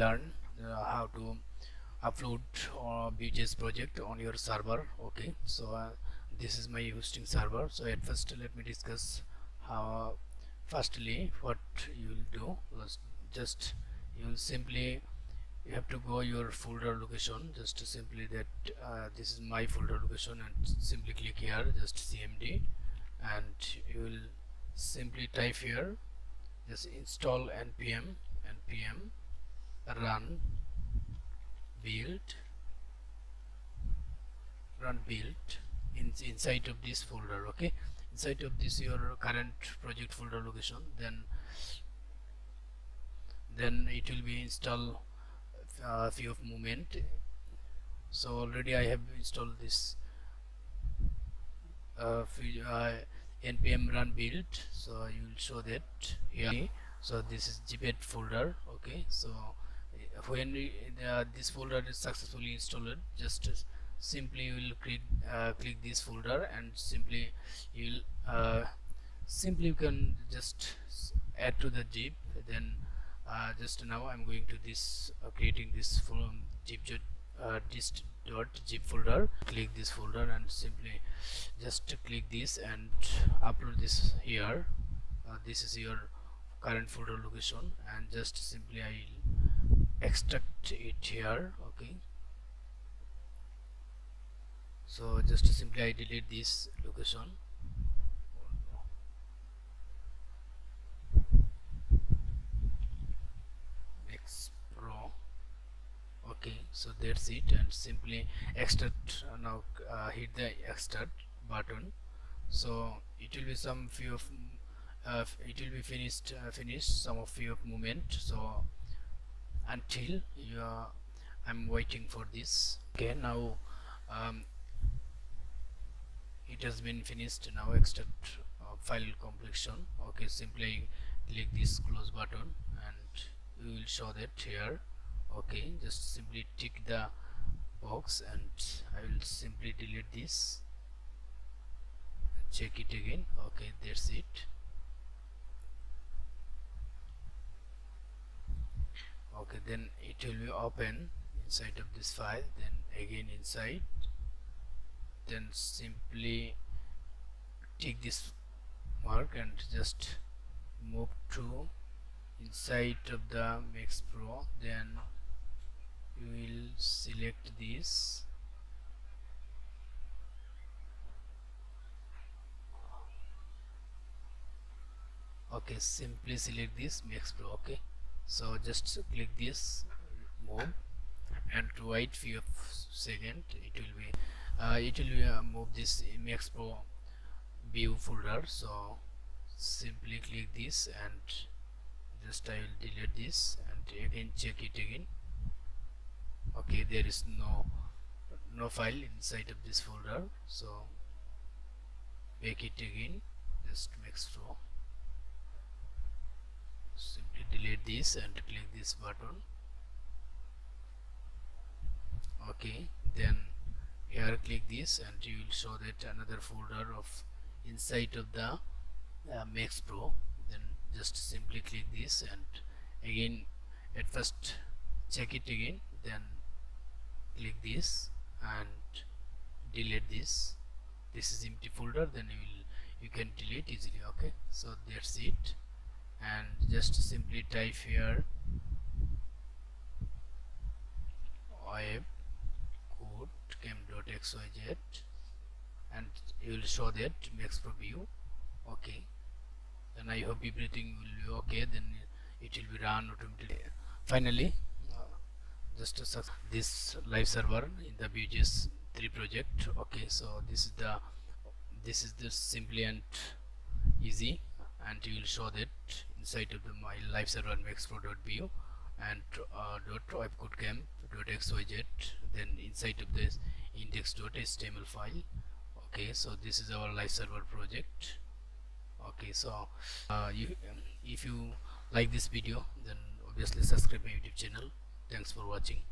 learn how to upload vue.js project on your server. Okay, so this is my hosting server. So at first let me discuss how firstly what you will do. Just you will simply you have to go your folder location, just to simply that this is my folder location, and simply click here, just cmd, and you will simply type here, just install npm run build inside of this folder. Okay, inside of this your current project folder location, then it will be install few of movement. So already I have installed this npm run build, so you will show that here. So this is gbet folder. Okay, so when this folder is successfully installed, just simply you will click this folder, and simply you can just add to the zip. Then just now I'm going to this creating this from dist.zip folder. Click this folder and simply just click this and upload this here. This is your current folder location, and just simply I'll extract it here. Okay, so just simply I delete this location. Pro. Okay, so that's it, and simply extract. Now hit the extract button. So it will be some few of it will be finished some of few of movement. So until I'm waiting for this. Okay, now it has been finished. Now extract file completion. Okay, simply click this close button, and you will show that here. Okay, just simply tick the box, and I will simply delete this, check it again. Okay, that's it. Okay, then it will be open inside of this file, then again inside, then simply tick this mark and just move to inside of the Max Pro. Then you will select this, okay, simply select this Max Pro. Okay, so just click this move, and to wait few second, it will be move this Max Pro view folder. So simply click this, and just I will delete this, and again check it again. Okay, there is no file inside of this folder, so make it again, just Max Pro. Simply delete this and click this button. Okay, then here click this, and you will show that another folder of inside of the Max Pro. Then just simply click this, and again at first check it again, then click this and delete this. This is empty folder, then you can delete easily. Okay, so that's it, and just simply type here web code chem.xyz, and you will show that Max Pro view. Okay, then I hope everything will be okay. Then it will be run automatically. Finally, just this live server in the vue.js 3 project. Okay, so this is the simply and easy, and you will show that inside of my live server maxpro.vue and .webcodecamp.xyz, then inside of this index.html file. Okay, so this is our live server project. Okay, so if you like this video, then obviously subscribe my YouTube channel. Thanks for watching.